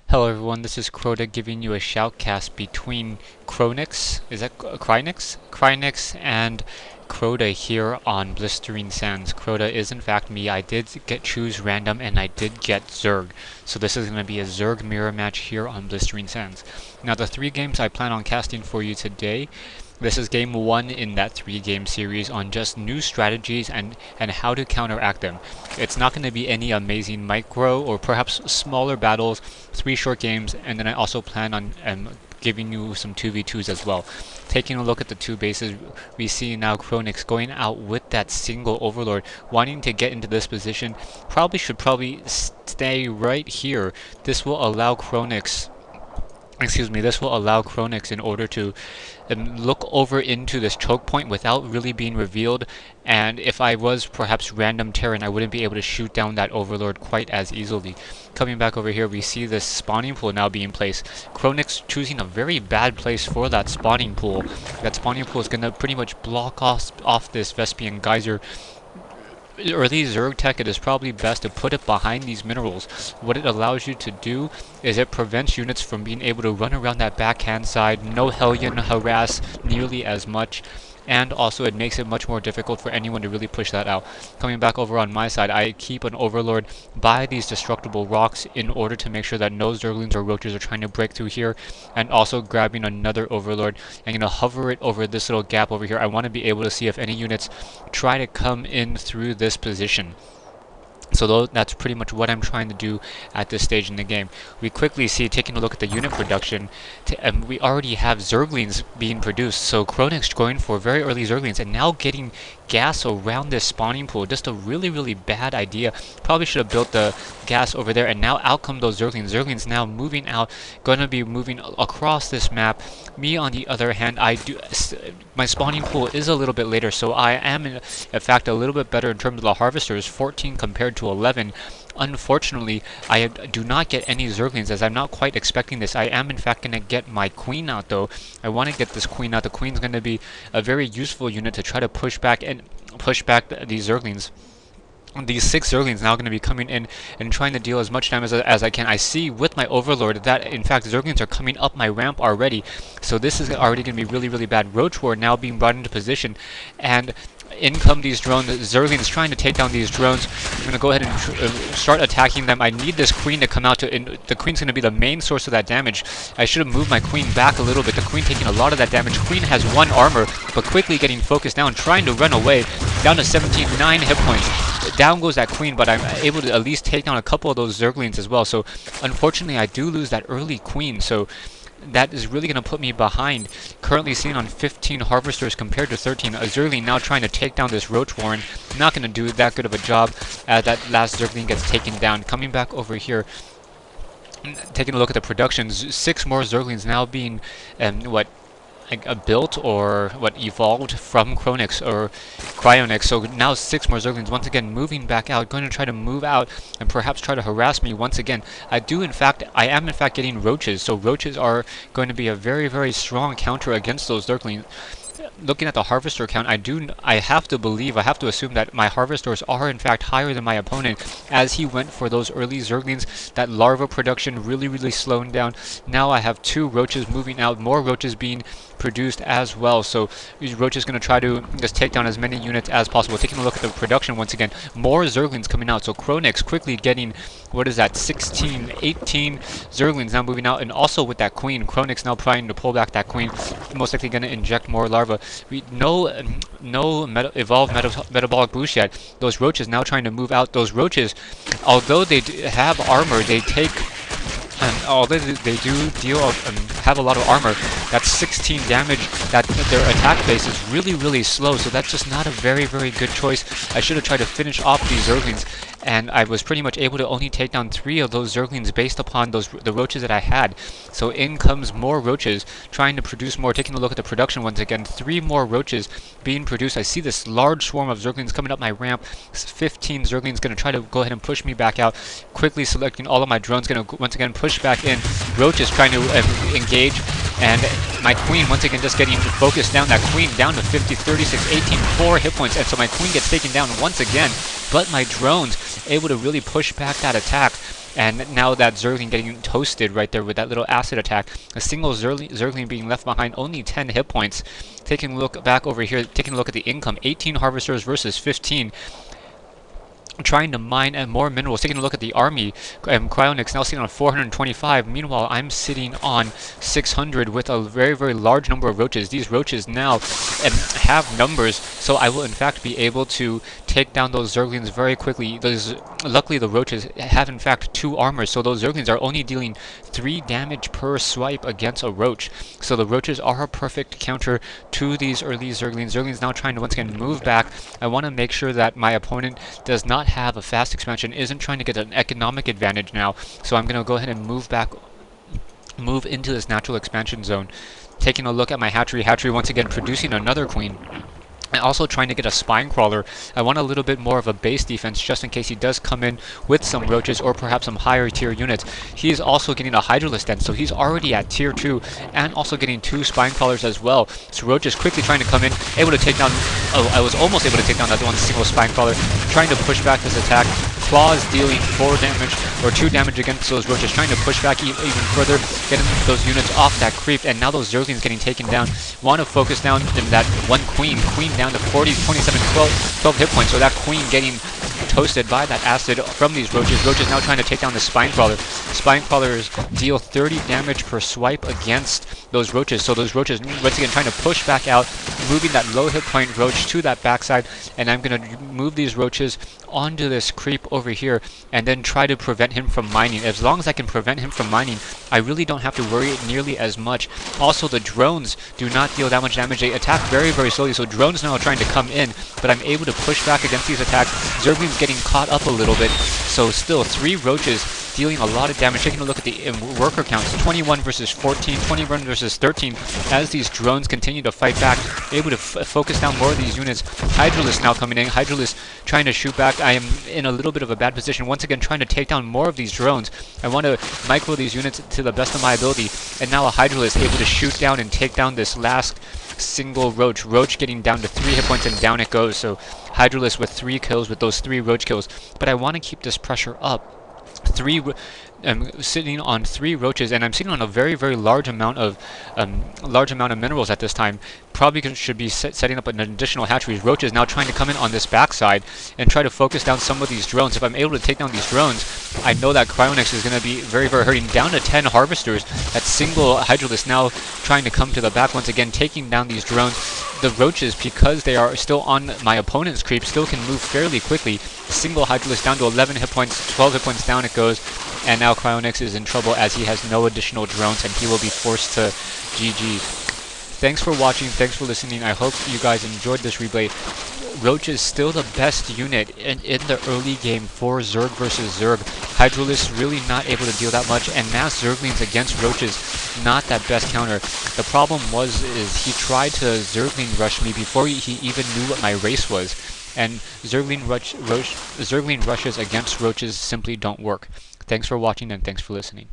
Hello everyone, this is Crota giving you a shoutcast between Kyronix, is that Crynix? Crynix and Crota here on Blistering Sands. Crota is in fact me. I did choose random and I did get zerg. So this is going to be a zerg mirror match here on Blistering Sands. Now the 3 games I plan on casting for you today, this is game 1 in that 3-game series on just new strategies and how to counteract them. It's not going to be any amazing micro or perhaps smaller battles, 3 short games, and then I also plan on giving you some 2v2s as well. Taking a look at the 2 bases, we see now Kyronix going out with that single Overlord, wanting to get into this position. Should stay right here. This will allow Kyronix in order to look over into this choke point without really being revealed, and if I was perhaps random Terran, I wouldn't be able to shoot down that Overlord quite as easily. Coming back over here, we see this spawning pool now being placed. Kyronix choosing a very bad place for that spawning pool. That spawning pool is going to pretty much block off this Vespian Geyser. Early zerg tech, it is probably best to put it behind these minerals. What it allows you to do is it prevents units from being able to run around that backhand side, no Hellion harass nearly as much, and also it makes it much more difficult for anyone to really push that out. Coming back over on my side, I keep an Overlord by these destructible rocks in order to make sure that no Zerglings or Roaches are trying to break through here, and also grabbing another Overlord and gonna hover it over this little gap over here. I want to be able to see if any units try to come in through this position. So that's pretty much what I'm trying to do at this stage in the game. We quickly see, taking a look at the unit production, we already have Zerglings being produced. So Kyronix going for very early Zerglings and now getting gas around this spawning pool. Just a really bad idea. Probably should have built the gas over there, and now out come those Zerglings. Zerglings now moving out, going to be moving across this map. Me on the other hand, my spawning pool is a little bit later, so I am in fact a little bit better in terms of the harvesters, 14 compared to 11. Unfortunately, I do not get any Zerglings, as I'm not quite expecting this. I am in fact going to get my Queen out though. I want to get this Queen out. The Queen's going to be a very useful unit to try to push back these Zerglings. These 6 Zerglings now going to be coming in and trying to deal as much damage as I can. I see with my Overlord that in fact Zerglings are coming up my ramp already, so this is already going to be really bad. Roach War now being brought into position, and in come these drones. Zerglings trying to take down these drones. I'm going to go ahead and start attacking them. I need this Queen to come out. The Queen's going to be the main source of that damage. I should have moved my Queen back a little bit. The Queen taking a lot of that damage. Queen has 1 armor, but quickly getting focused down, trying to run away. Down to 17, 9 hit points. Down goes that Queen, but I'm able to at least take down a couple of those Zerglings as well. So unfortunately, I do lose that early Queen. So that is really going to put me behind. Currently seen on 15 harvesters compared to 13. A Zergling now trying to take down this Roach Warren. Not going to do that good of a job as that last Zergling gets taken down. Coming back over here, taking a look at the productions, 6 more Zerglings now being built or evolved from Kyronix. So now 6 more Zerglings once again moving back out, going to try to move out and perhaps try to harass me once again. I am in fact getting Roaches, so Roaches are going to be a very strong counter against those Zerglings. Looking at the harvester count, I have to assume that my harvesters are in fact higher than my opponent, as he went for those early Zerglings. That larva production really slowing down. Now I have 2 Roaches moving out, more Roaches being produced as well. So these Roaches going to try to just take down as many units as possible. Taking a look at the production once again, more Zerglings coming out. So Kyronix quickly getting, 16, 18 Zerglings now moving out, and also with that Queen, Kyronix now trying to pull back that Queen, most likely going to inject more larva. No evolved metabolic boost yet. Those Roaches now trying to move out. Those Roaches, although they have armor, they take, although they do have a lot of armor, that's 16 damage. That their attack base is really slow, so that's just not a very good choice. I should have tried to finish off these Zerglings, and I was pretty much able to only take down 3 of those Zerglings based upon the Roaches that I had. So in comes more Roaches, trying to produce more. Taking a look at the production once again, 3 more Roaches being produced. I see this large swarm of Zerglings coming up my ramp. 15 Zerglings going to try to go ahead and push me back out. Quickly selecting all of my drones, going to once again push back in. Roaches trying to engage, and my Queen once again just getting focused down. That Queen down to 50, 36, 18, 4 hit points, and so my Queen gets taken down once again. But my drones able to really push back that attack. And now that Zergling getting toasted right there with that little acid attack. A single Zergling being left behind, only 10 hit points. Taking a look back over here, taking a look at the income, 18 harvesters versus 15. Trying to mine more minerals. Taking a look at the army, Kyronix now sitting on 425. Meanwhile, I'm sitting on 600 with a very, very large number of roaches. These roaches now have numbers, so I will in fact be able to take down those Zerglings very quickly. Luckily, the roaches have in fact 2 armors, so those Zerglings are only dealing 3 damage per swipe against a roach. So the roaches are a perfect counter to these early Zerglings. Zerglings now trying to once again move back. I want to make sure that my opponent does not have a fast expansion, isn't trying to get an economic advantage now. So I'm going to go ahead and move into this natural expansion zone. Taking a look at my hatchery. Hatchery once again producing another queen. And also trying to get a spine crawler. I want a little bit more of a base defense just in case he does come in with some roaches or perhaps some higher tier units. He is also getting a hydralisk den, so he's already at tier 2 and also getting 2 spine crawlers as well. So Roach is quickly trying to come in, able to take down, I was almost able to take down that one single spine crawler, trying to push back this attack. Claws dealing 4 damage or 2 damage against those roaches, trying to push back even further, getting those units off that creep, and now those Zerglings getting taken down. Want to focus down in that one queen down to 40, 27, 12 hit points, so that queen getting toasted by that acid from these roaches. Roaches now trying to take down the spine crawler. Spine crawlers deal 30 damage per swipe against those roaches, so those roaches once again trying to push back out, moving that low hit point roach to that backside, and I'm going to move these roaches onto this creep over here and then try to prevent him from mining. As long as I can prevent him from mining, I really don't have to worry nearly as much. Also, the drones do not deal that much damage. They attack very, very slowly, so drones now are trying to come in, but I'm able to push back against these attacks. Zergling's getting caught up a little bit, so still 3 roaches dealing a lot of damage. Taking a look at the worker counts, 21 versus 14, 21 versus 13, as these drones continue to fight back, able to focus down more of these units. Hydralisk now coming in, Hydralisk trying to shoot back. I am in a little bit of a bad position, once again trying to take down more of these drones. I want to micro these units to the best of my ability, and now a Hydralisk able to shoot down and take down this last single roach. Roach getting down to 3 hit points and down it goes, so Hydralisk with 3 kills with those 3 roach kills. But I want to keep this pressure up. I'm sitting on 3 roaches, and I'm sitting on a very, very large amount of minerals at this time. Probably should be setting up an additional hatcheries. Roaches now trying to come in on this backside and try to focus down some of these drones. If I'm able to take down these drones, I know that Kyronix is going to be very, very hurting. Down to 10 harvesters. That single Hydralisk now trying to come to the back once again, taking down these drones. The roaches, because they are still on my opponent's creep, still can move fairly quickly. Single Hydralisk down to 11 hit points, 12 hit points down it goes, and now Kyronix is in trouble as he has no additional drones and he will be forced to GG. Thanks for watching, thanks for listening. I hope you guys enjoyed this replay. Roach is still the best unit in the early game for Zerg versus Zerg. Hydralisk really not able to deal that much, and mass Zerglings against roaches, not that best counter. The problem is he tried to Zergling rush me before he even knew what my race was, and Zergling rushes against roaches simply don't work. Thanks for watching and thanks for listening.